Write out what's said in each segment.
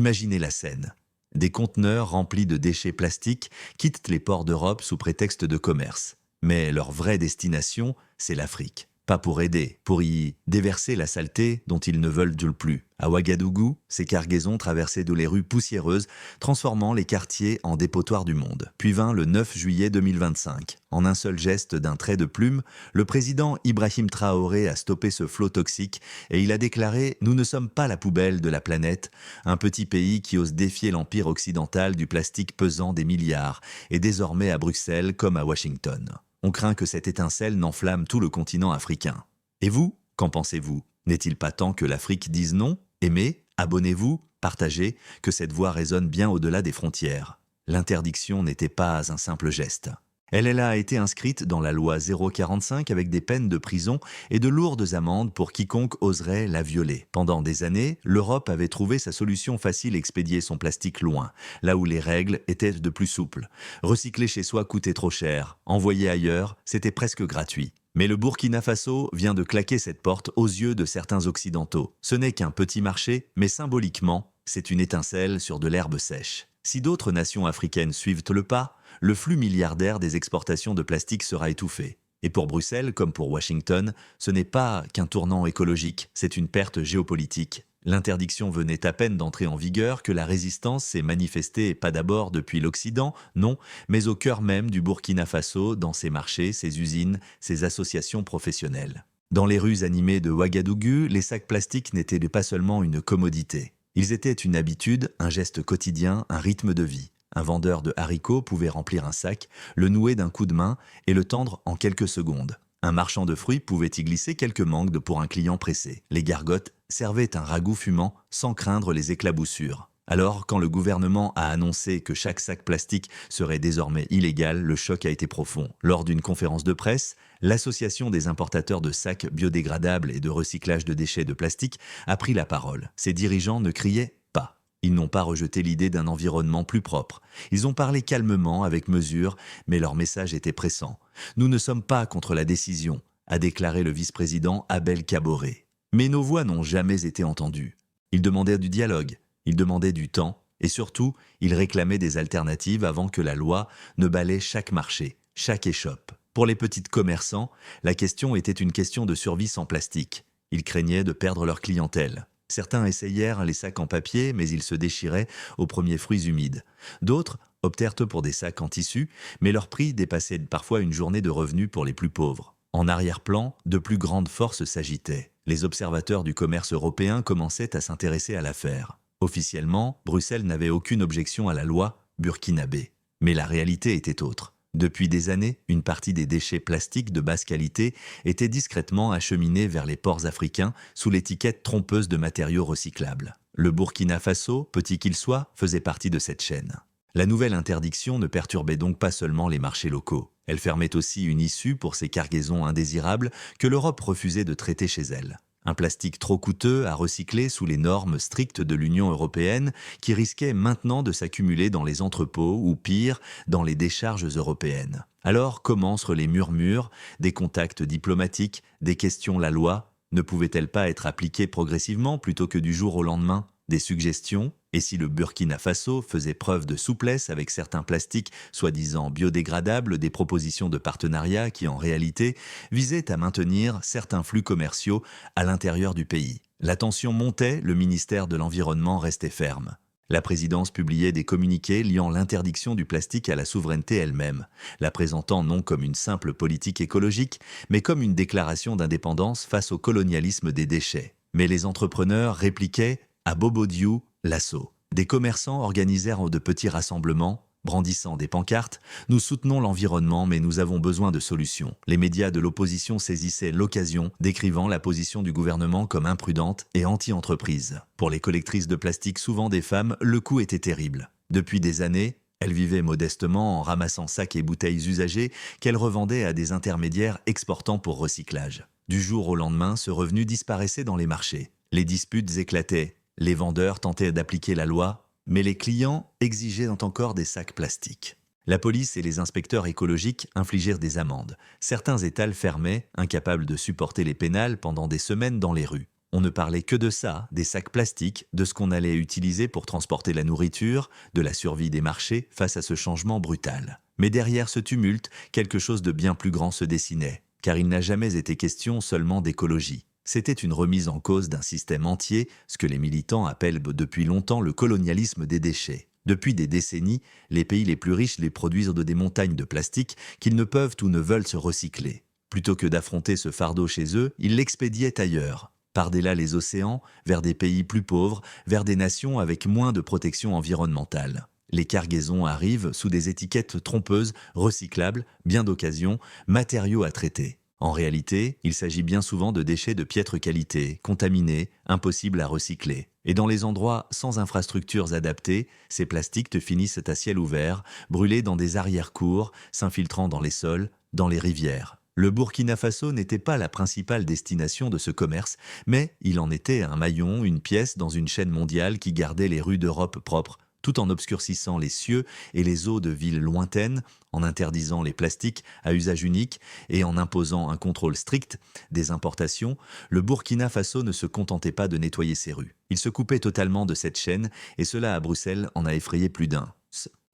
Imaginez la scène. Des conteneurs remplis de déchets plastiques quittent les ports d'Europe sous prétexte de commerce. Mais leur vraie destination, c'est l'Afrique. Pas pour aider, pour y déverser la saleté dont ils ne veulent plus. À Ouagadougou, ces cargaisons traversaient les rues poussiéreuses, transformant les quartiers en dépotoirs du monde. Puis vint le 9 juillet 2025. En un seul geste d'un trait de plume, le président Ibrahim Traoré a stoppé ce flot toxique et il a déclaré « Nous ne sommes pas la poubelle de la planète, un petit pays qui ose défier l'empire occidental du plastique pesant des milliards, et désormais à Bruxelles comme à Washington. » On craint que cette étincelle n'enflamme tout le continent africain. Et vous, qu'en pensez-vous? N'est-il pas temps que l'Afrique dise non? Aimez, abonnez-vous, partagez, que cette voix résonne bien au-delà des frontières. L'interdiction n'était pas un simple geste. Elle a été inscrite dans la loi 045 avec des peines de prison et de lourdes amendes pour quiconque oserait la violer. Pendant des années, l'Europe avait trouvé sa solution facile: expédier son plastique loin, là où les règles étaient de plus souples. Recycler chez soi coûtait trop cher, envoyer ailleurs, c'était presque gratuit. Mais le Burkina Faso vient de claquer cette porte aux yeux de certains occidentaux. Ce n'est qu'un petit marché, mais symboliquement, c'est une étincelle sur de l'herbe sèche. Si d'autres nations africaines suivent le pas, le flux milliardaire des exportations de plastique sera étouffé. Et pour Bruxelles, comme pour Washington, ce n'est pas qu'un tournant écologique, c'est une perte géopolitique. L'interdiction venait à peine d'entrer en vigueur que la résistance s'est manifestée, pas d'abord depuis l'Occident, non, mais au cœur même du Burkina Faso, dans ses marchés, ses usines, ses associations professionnelles. Dans les rues animées de Ouagadougou, les sacs plastiques n'étaient pas seulement une commodité. Ils étaient une habitude, un geste quotidien, un rythme de vie. Un vendeur de haricots pouvait remplir un sac, le nouer d'un coup de main et le tendre en quelques secondes. Un marchand de fruits pouvait y glisser quelques mangues pour un client pressé. Les gargotes servaient un ragoût fumant sans craindre les éclaboussures. Alors, quand le gouvernement a annoncé que chaque sac plastique serait désormais illégal, le choc a été profond. Lors d'une conférence de presse, l'Association des importateurs de sacs biodégradables et de recyclage de déchets de plastique a pris la parole. Ses dirigeants ne criaient pas. Ils n'ont pas rejeté l'idée d'un environnement plus propre. Ils ont parlé calmement, avec mesure, mais leur message était pressant. « Nous ne sommes pas contre la décision », a déclaré le vice-président Abel Caboré. Mais nos voix n'ont jamais été entendues. Ils demandaient du dialogue, ils demandaient du temps, et surtout, ils réclamaient des alternatives avant que la loi ne balaie chaque marché, chaque échoppe. Pour les petits commerçants, la question était une question de survie sans plastique. Ils craignaient de perdre leur clientèle. Certains essayèrent les sacs en papier, mais ils se déchiraient aux premiers fruits humides. D'autres optèrent pour des sacs en tissu, mais leur prix dépassait parfois une journée de revenus pour les plus pauvres. En arrière-plan, de plus grandes forces s'agitaient. Les observateurs du commerce européen commençaient à s'intéresser à l'affaire. Officiellement, Bruxelles n'avait aucune objection à la loi burkinabé. Mais la réalité était autre. Depuis des années, une partie des déchets plastiques de basse qualité était discrètement acheminée vers les ports africains sous l'étiquette trompeuse de matériaux recyclables. Le Burkina Faso, petit qu'il soit, faisait partie de cette chaîne. La nouvelle interdiction ne perturbait donc pas seulement les marchés locaux. Elle fermait aussi une issue pour ces cargaisons indésirables que l'Europe refusait de traiter chez elle. Un plastique trop coûteux à recycler sous les normes strictes de l'Union européenne qui risquait maintenant de s'accumuler dans les entrepôts ou pire, dans les décharges européennes. Alors commencent les murmures, des contacts diplomatiques, des questions: la loi ne pouvait-elle pas être appliquée progressivement plutôt que du jour au lendemain? Des suggestions, et si le Burkina Faso faisait preuve de souplesse avec certains plastiques soi-disant biodégradables, des propositions de partenariat qui en réalité visaient à maintenir certains flux commerciaux à l'intérieur du pays. La tension montait, le ministère de l'Environnement restait ferme. La présidence publiait des communiqués liant l'interdiction du plastique à la souveraineté elle-même, la présentant non comme une simple politique écologique, mais comme une déclaration d'indépendance face au colonialisme des déchets. Mais les entrepreneurs répliquaient: à Bobo-Dioulasso, l'assaut. Des commerçants organisèrent de petits rassemblements, brandissant des pancartes: « Nous soutenons l'environnement, mais nous avons besoin de solutions ». Les médias de l'opposition saisissaient l'occasion, décrivant la position du gouvernement comme imprudente et anti-entreprise. Pour les collectrices de plastique, souvent des femmes, le coup était terrible. Depuis des années, elles vivaient modestement en ramassant sacs et bouteilles usagées qu'elles revendaient à des intermédiaires exportant pour recyclage. Du jour au lendemain, ce revenu disparaissait dans les marchés. Les disputes éclataient. Les vendeurs tentaient d'appliquer la loi, mais les clients exigeaient encore des sacs plastiques. La police et les inspecteurs écologiques infligèrent des amendes. Certains étals fermaient, incapables de supporter les pénales pendant des semaines dans les rues. On ne parlait que de ça, des sacs plastiques, de ce qu'on allait utiliser pour transporter la nourriture, de la survie des marchés face à ce changement brutal. Mais derrière ce tumulte, quelque chose de bien plus grand se dessinait, car il n'a jamais été question seulement d'écologie. C'était une remise en cause d'un système entier, ce que les militants appellent depuis longtemps le colonialisme des déchets. Depuis des décennies, les pays les plus riches les produisent de des montagnes de plastique qu'ils ne peuvent ou ne veulent se recycler. Plutôt que d'affronter ce fardeau chez eux, ils l'expédiaient ailleurs. Par-delà les océans, vers des pays plus pauvres, vers des nations avec moins de protection environnementale. Les cargaisons arrivent sous des étiquettes trompeuses, recyclables, bien d'occasion, matériaux à traiter. En réalité, il s'agit bien souvent de déchets de piètre qualité, contaminés, impossibles à recycler. Et dans les endroits sans infrastructures adaptées, ces plastiques te finissent à ciel ouvert, brûlés dans des arrière-cours, s'infiltrant dans les sols, dans les rivières. Le Burkina Faso n'était pas la principale destination de ce commerce, mais il en était un maillon, une pièce dans une chaîne mondiale qui gardait les rues d'Europe propres, tout en obscurcissant les cieux et les eaux de villes lointaines, en interdisant les plastiques à usage unique et en imposant un contrôle strict des importations. Le Burkina Faso ne se contentait pas de nettoyer ses rues. Il se coupait totalement de cette chaîne et cela à Bruxelles en a effrayé plus d'un.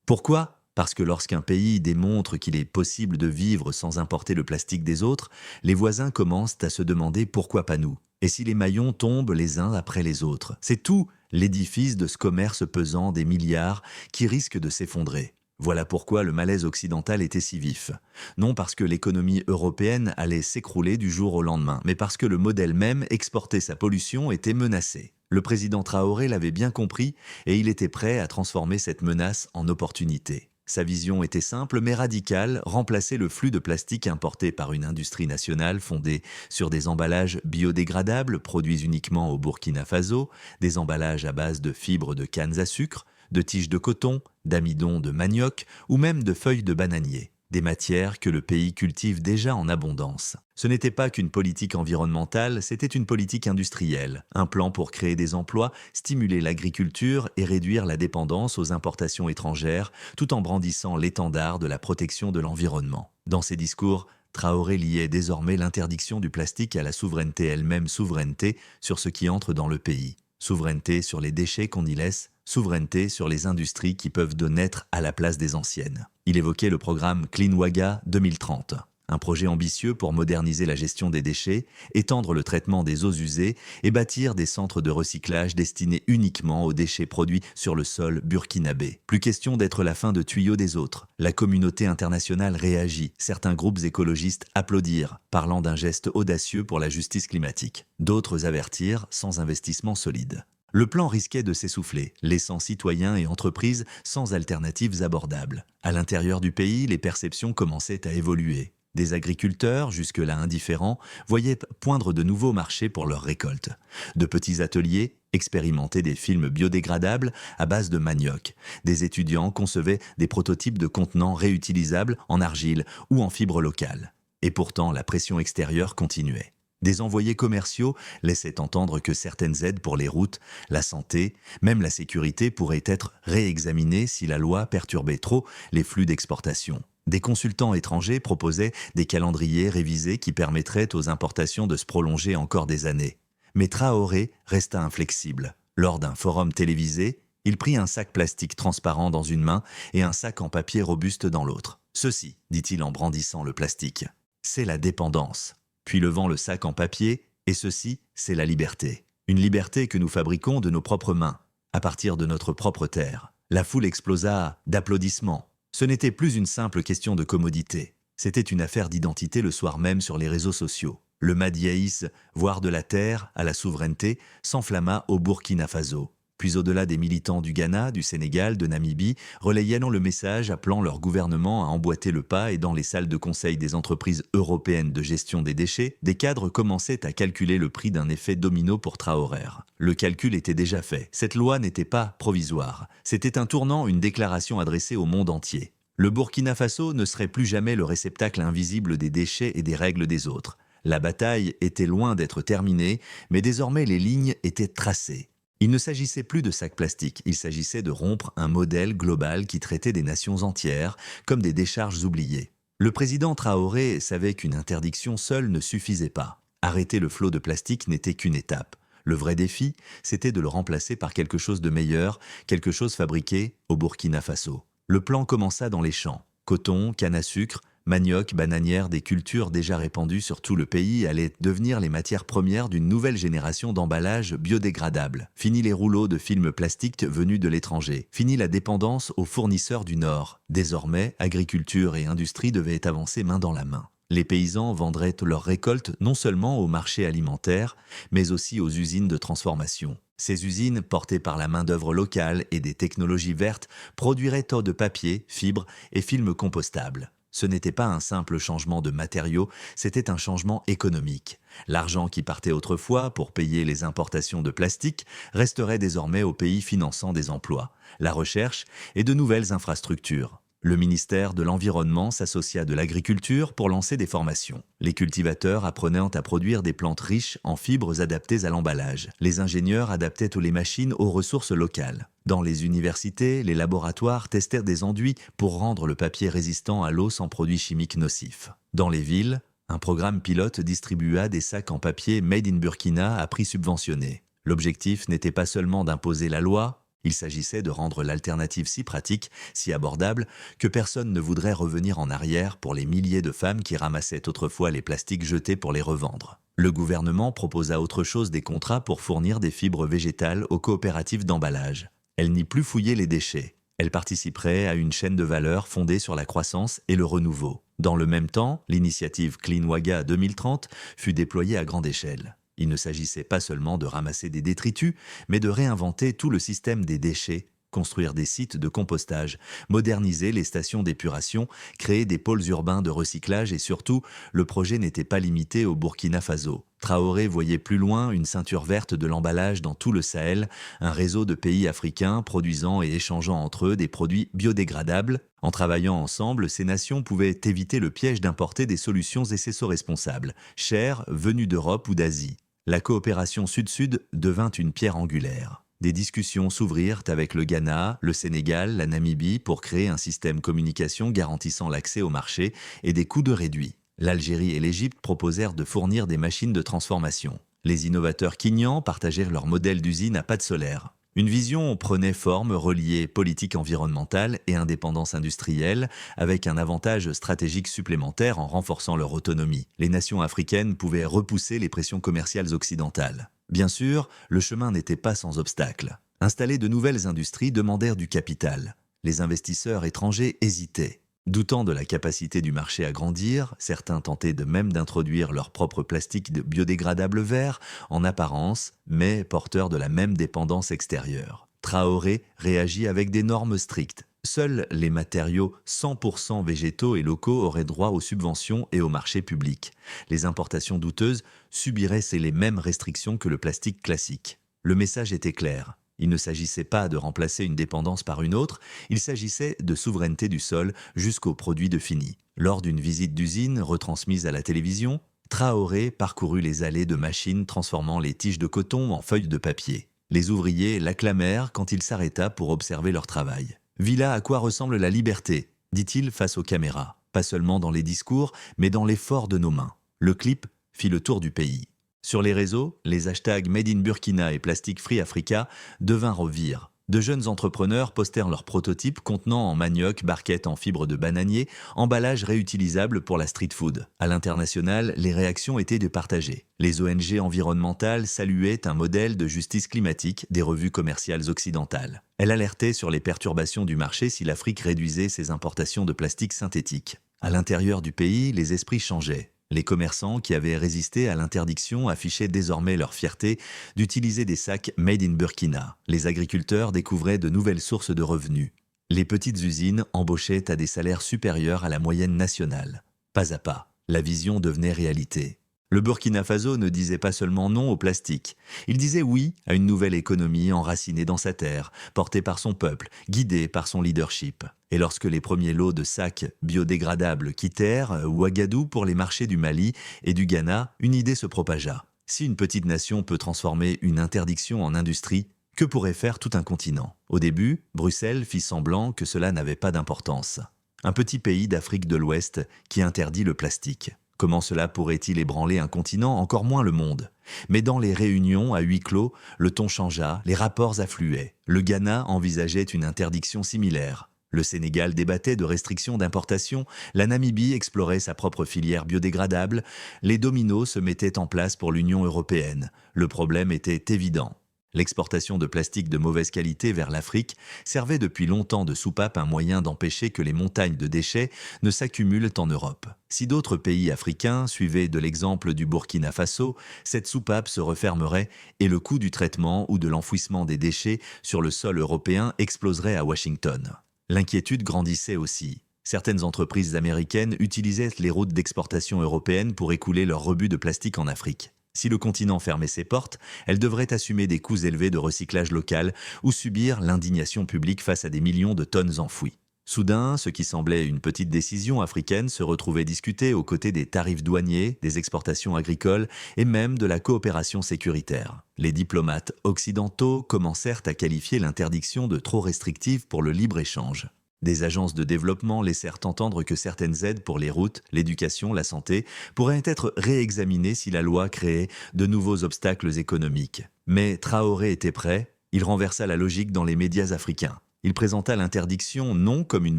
Pourquoi ? Parce que lorsqu'un pays démontre qu'il est possible de vivre sans importer le plastique des autres, les voisins commencent à se demander pourquoi pas nous. Et si les maillons tombent les uns après les autres, c'est tout l'édifice de ce commerce pesant des milliards qui risque de s'effondrer. Voilà pourquoi le malaise occidental était si vif. Non parce que l'économie européenne allait s'écrouler du jour au lendemain, mais parce que le modèle même exporter sa pollution était menacé. Le président Traoré l'avait bien compris et il était prêt à transformer cette menace en opportunité. Sa vision était simple mais radicale, remplacer le flux de plastique importé par une industrie nationale fondée sur des emballages biodégradables produits uniquement au Burkina Faso, des emballages à base de fibres de cannes à sucre, de tiges de coton, d'amidon de manioc ou même de feuilles de bananier. Des matières que le pays cultive déjà en abondance. Ce n'était pas qu'une politique environnementale, c'était une politique industrielle, un plan pour créer des emplois, stimuler l'agriculture et réduire la dépendance aux importations étrangères, tout en brandissant l'étendard de la protection de l'environnement. Dans ses discours, Traoré liait désormais l'interdiction du plastique à la souveraineté elle-même, souveraineté sur ce qui entre dans le pays. Souveraineté sur les déchets qu'on y laisse, souveraineté sur les industries qui peuvent de naître à la place des anciennes. Il évoquait le programme Clean Ouaga 2030, un projet ambitieux pour moderniser la gestion des déchets, étendre le traitement des eaux usées et bâtir des centres de recyclage destinés uniquement aux déchets produits sur le sol burkinabé. Plus question d'être la fin de tuyau des autres. La communauté internationale réagit, certains groupes écologistes applaudirent, parlant d'un geste audacieux pour la justice climatique. D'autres avertirent, sans investissement solide. Le plan risquait de s'essouffler, laissant citoyens et entreprises sans alternatives abordables. À l'intérieur du pays, les perceptions commençaient à évoluer. Des agriculteurs, jusque-là indifférents, voyaient poindre de nouveaux marchés pour leurs récoltes. De petits ateliers expérimentaient des films biodégradables à base de manioc. Des étudiants concevaient des prototypes de contenants réutilisables en argile ou en fibre locale. Et pourtant, la pression extérieure continuait. Des envoyés commerciaux laissaient entendre que certaines aides pour les routes, la santé, même la sécurité pourraient être réexaminées si la loi perturbait trop les flux d'exportation. Des consultants étrangers proposaient des calendriers révisés qui permettraient aux importations de se prolonger encore des années. Mais Traoré resta inflexible. Lors d'un forum télévisé, il prit un sac plastique transparent dans une main et un sac en papier robuste dans l'autre. « Ceci, dit-il en brandissant le plastique, c'est la dépendance. » Puis levant le sac en papier, et ceci, c'est la liberté. Une liberté que nous fabriquons de nos propres mains, à partir de notre propre terre. La foule explosa d'applaudissements. Ce n'était plus une simple question de commodité. C'était une affaire d'identité le soir même sur les réseaux sociaux. Le Madiaïs, voire de la terre à la souveraineté, s'enflamma au Burkina Faso. Puis au-delà des militants du Ghana, du Sénégal, de Namibie, relayant le message appelant leur gouvernement à emboîter le pas et dans les salles de conseil des entreprises européennes de gestion des déchets, des cadres commençaient à calculer le prix d'un effet domino pour Traoré. Le calcul était déjà fait. Cette loi n'était pas provisoire. C'était un tournant, une déclaration adressée au monde entier. Le Burkina Faso ne serait plus jamais le réceptacle invisible des déchets et des règles des autres. La bataille était loin d'être terminée, mais désormais les lignes étaient tracées. Il ne s'agissait plus de sacs plastiques, il s'agissait de rompre un modèle global qui traitait des nations entières comme des décharges oubliées. Le président Traoré savait qu'une interdiction seule ne suffisait pas. Arrêter le flot de plastique n'était qu'une étape. Le vrai défi, c'était de le remplacer par quelque chose de meilleur, quelque chose fabriqué au Burkina Faso. Le plan commença dans les champs. Coton, canne à sucre, manioc, bananière, des cultures déjà répandues sur tout le pays allaient devenir les matières premières d'une nouvelle génération d'emballages biodégradables. Fini les rouleaux de films plastiques venus de l'étranger. Fini la dépendance aux fournisseurs du Nord. Désormais, agriculture et industrie devaient avancer main dans la main. Les paysans vendraient leurs récoltes non seulement au marché alimentaire, mais aussi aux usines de transformation. Ces usines, portées par la main-d'œuvre locale et des technologies vertes, produiraient tant de papier, fibres et films compostables. Ce n'était pas un simple changement de matériaux, c'était un changement économique. L'argent qui partait autrefois pour payer les importations de plastique resterait désormais aux pays finançant des emplois, la recherche et de nouvelles infrastructures. Le ministère de l'Environnement s'associa de l'agriculture pour lancer des formations. Les cultivateurs apprenaient à produire des plantes riches en fibres adaptées à l'emballage. Les ingénieurs adaptaient les machines aux ressources locales. Dans les universités, les laboratoires testèrent des enduits pour rendre le papier résistant à l'eau sans produits chimiques nocifs. Dans les villes, un programme pilote distribua des sacs en papier Made in Burkina à prix subventionné. L'objectif n'était pas seulement d'imposer la loi, il s'agissait de rendre l'alternative si pratique, si abordable, que personne ne voudrait revenir en arrière pour les milliers de femmes qui ramassaient autrefois les plastiques jetés pour les revendre. Le gouvernement proposa autre chose des contrats pour fournir des fibres végétales aux coopératives d'emballage. Elles n'y plus fouillaient les déchets. Elles participeraient à une chaîne de valeur fondée sur la croissance et le renouveau. Dans le même temps, l'initiative Clean Waga 2030 fut déployée à grande échelle. Il ne s'agissait pas seulement de ramasser des détritus, mais de réinventer tout le système des déchets, construire des sites de compostage, moderniser les stations d'épuration, créer des pôles urbains de recyclage et surtout, le projet n'était pas limité au Burkina Faso. Traoré voyait plus loin une ceinture verte de l'emballage dans tout le Sahel, un réseau de pays africains produisant et échangeant entre eux des produits biodégradables. En travaillant ensemble, ces nations pouvaient éviter le piège d'importer des solutions écoresponsables, chères, venues d'Europe ou d'Asie. La coopération Sud-Sud devint une pierre angulaire. Des discussions s'ouvrirent avec le Ghana, le Sénégal, la Namibie pour créer un système communication garantissant l'accès au marché et des coûts de réduits. L'Algérie et l'Égypte proposèrent de fournir des machines de transformation. Les innovateurs kenyans partagèrent leur modèle d'usine à pâte solaire. Une vision prenait forme reliée politique environnementale et indépendance industrielle, avec un avantage stratégique supplémentaire en renforçant leur autonomie. Les nations africaines pouvaient repousser les pressions commerciales occidentales. Bien sûr, le chemin n'était pas sans obstacles. Installer de nouvelles industries demandèrent du capital. Les investisseurs étrangers hésitaient. Doutant de la capacité du marché à grandir, certains tentaient de même d'introduire leur propre plastique biodégradable vert, en apparence, mais porteurs de la même dépendance extérieure. Traoré réagit avec des normes strictes. Seuls les matériaux 100% végétaux et locaux auraient droit aux subventions et au marché public. Les importations douteuses subiraient les mêmes restrictions que le plastique classique. Le message était clair. Il ne s'agissait pas de remplacer une dépendance par une autre, il s'agissait de souveraineté du sol jusqu'aux produits de fini. Lors d'une visite d'usine retransmise à la télévision, Traoré parcourut les allées de machines transformant les tiges de coton en feuilles de papier. Les ouvriers l'acclamèrent quand il s'arrêta pour observer leur travail. « Voilà à quoi ressemble la liberté », dit-il face aux caméras. Pas seulement dans les discours, mais dans l'effort de nos mains. Le clip fit le tour du pays. Sur les réseaux, les hashtags Made in Burkina et Plastic Free Africa devinrent au vire. De jeunes entrepreneurs postèrent leurs prototypes contenant en manioc, barquettes en fibre de bananier, emballages réutilisables pour la street food. À l'international, les réactions étaient départagées. Les ONG environnementales saluaient un modèle de justice climatique des revues commerciales occidentales. Elles alertaient sur les perturbations du marché si l'Afrique réduisait ses importations de plastique synthétique. À l'intérieur du pays, les esprits changeaient. Les commerçants qui avaient résisté à l'interdiction affichaient désormais leur fierté d'utiliser des sacs Made in Burkina. Les agriculteurs découvraient de nouvelles sources de revenus. Les petites usines embauchaient à des salaires supérieurs à la moyenne nationale. Pas à pas, la vision devenait réalité. Le Burkina Faso ne disait pas seulement non au plastique. Il disait oui à une nouvelle économie enracinée dans sa terre, portée par son peuple, guidée par son leadership. Et lorsque les premiers lots de sacs biodégradables quittèrent Ouagadougou pour les marchés du Mali et du Ghana, une idée se propagea. Si une petite nation peut transformer une interdiction en industrie, que pourrait faire tout un continent? Au début, Bruxelles fit semblant que cela n'avait pas d'importance. Un petit pays d'Afrique de l'Ouest qui interdit le plastique. Comment cela pourrait-il ébranler un continent, encore moins le monde? Mais dans les réunions à huis clos, le ton changea, les rapports affluaient. Le Ghana envisageait une interdiction similaire. Le Sénégal débattait de restrictions d'importation, la Namibie explorait sa propre filière biodégradable, les dominos se mettaient en place pour l'Union européenne. Le problème était évident. L'exportation de plastique de mauvaise qualité vers l'Afrique servait depuis longtemps de soupape, un moyen d'empêcher que les montagnes de déchets ne s'accumulent en Europe. Si d'autres pays africains suivaient de l'exemple du Burkina Faso, cette soupape se refermerait et le coût du traitement ou de l'enfouissement des déchets sur le sol européen exploserait à Washington. L'inquiétude grandissait aussi. Certaines entreprises américaines utilisaient les routes d'exportation européennes pour écouler leurs rebuts de plastique en Afrique. Si le continent fermait ses portes, elles devraient assumer des coûts élevés de recyclage local ou subir l'indignation publique face à des millions de tonnes enfouies. Soudain, ce qui semblait une petite décision africaine se retrouvait discuté aux côtés des tarifs douaniers, des exportations agricoles et même de la coopération sécuritaire. Les diplomates occidentaux commencèrent à qualifier l'interdiction de trop restrictive pour le libre-échange. Des agences de développement laissèrent entendre que certaines aides pour les routes, l'éducation, la santé pourraient être réexaminées si la loi créait de nouveaux obstacles économiques. Mais Traoré était prêt, il renversa la logique dans les médias africains. Il présenta l'interdiction non comme une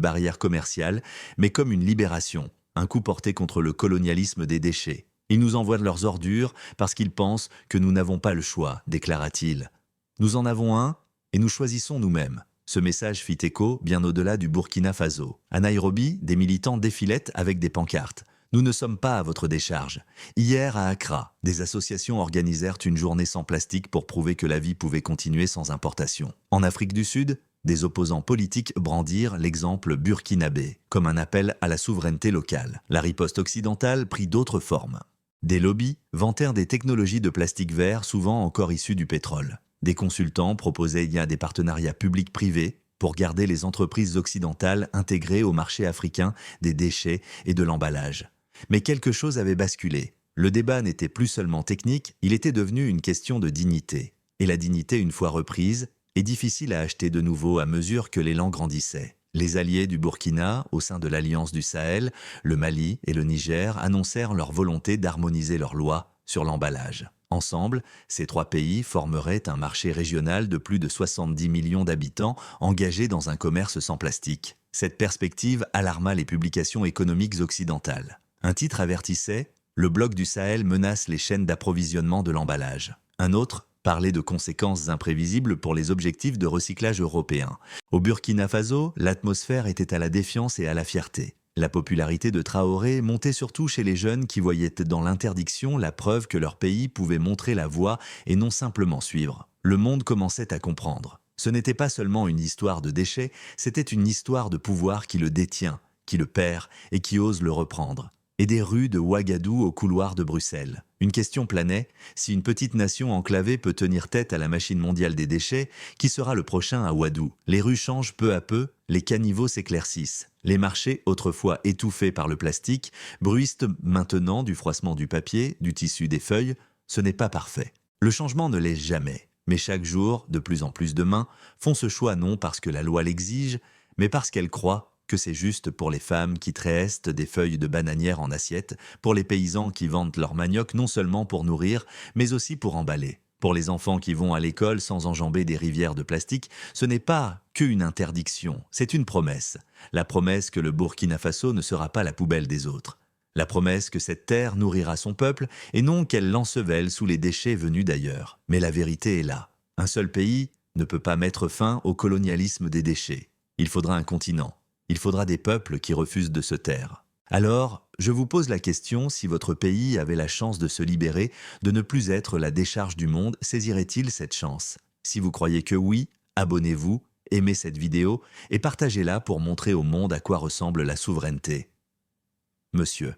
barrière commerciale, mais comme une libération, un coup porté contre le colonialisme des déchets. Ils nous envoient de leurs ordures parce qu'ils pensent que nous n'avons pas le choix, déclara-t-il. Nous en avons un et nous choisissons nous-mêmes. Ce message fit écho bien au-delà du Burkina Faso. À Nairobi, des militants défilaient avec des pancartes. « Nous ne sommes pas à votre décharge ». Hier, à Accra, des associations organisèrent une journée sans plastique pour prouver que la vie pouvait continuer sans importation. En Afrique du Sud, des opposants politiques brandirent l'exemple burkinabé, comme un appel à la souveraineté locale. La riposte occidentale prit d'autres formes. Des lobbies vantèrent des technologies de plastique vert, souvent encore issues du pétrole. Des consultants proposaient des partenariats publics-privés pour garder les entreprises occidentales intégrées au marché africain des déchets et de l'emballage. Mais quelque chose avait basculé. Le débat n'était plus seulement technique, il était devenu une question de dignité. Et la dignité, une fois reprise, est difficile à acheter de nouveau à mesure que l'élan grandissait. Les alliés du Burkina, au sein de l'Alliance du Sahel, le Mali et le Niger annoncèrent leur volonté d'harmoniser leurs lois sur l'emballage. Ensemble, ces trois pays formeraient un marché régional de plus de 70 millions d'habitants engagés dans un commerce sans plastique. Cette perspective alarma les publications économiques occidentales. Un titre avertissait « Le bloc du Sahel menace les chaînes d'approvisionnement de l'emballage ». Un autre parlait de conséquences imprévisibles pour les objectifs de recyclage européens. Au Burkina Faso, l'atmosphère était à la défiance et à la fierté. La popularité de Traoré montait surtout chez les jeunes qui voyaient dans l'interdiction la preuve que leur pays pouvait montrer la voie et non simplement suivre. Le monde commençait à comprendre. Ce n'était pas seulement une histoire de déchets, c'était une histoire de pouvoir qui le détient, qui le perd et qui ose le reprendre. Et des rues de Ouagadougou aux couloirs de Bruxelles. Une question planait, si une petite nation enclavée peut tenir tête à la machine mondiale des déchets, qui sera le prochain à Ouadou? Les rues changent peu à peu, les caniveaux s'éclaircissent. Les marchés, autrefois étouffés par le plastique, bruissent maintenant du froissement du papier, du tissu, des feuilles. Ce n'est pas parfait. Le changement ne l'est jamais. Mais chaque jour, de plus en plus de mains font ce choix non parce que la loi l'exige, mais parce qu'elles croient que c'est juste pour les femmes qui tressent des feuilles de bananière en assiette, pour les paysans qui vendent leur manioc non seulement pour nourrir, mais aussi pour emballer. Pour les enfants qui vont à l'école sans enjamber des rivières de plastique, ce n'est pas qu'une interdiction, c'est une promesse. La promesse que le Burkina Faso ne sera pas la poubelle des autres. La promesse que cette terre nourrira son peuple et non qu'elle l'ensevelle sous les déchets venus d'ailleurs. Mais la vérité est là. Un seul pays ne peut pas mettre fin au colonialisme des déchets. Il faudra un continent. Il faudra des peuples qui refusent de se taire. Alors, je vous pose la question, si votre pays avait la chance de se libérer, de ne plus être la décharge du monde, saisirait-il cette chance? Si vous croyez que oui, abonnez-vous, aimez cette vidéo et partagez-la pour montrer au monde à quoi ressemble la souveraineté. Monsieur.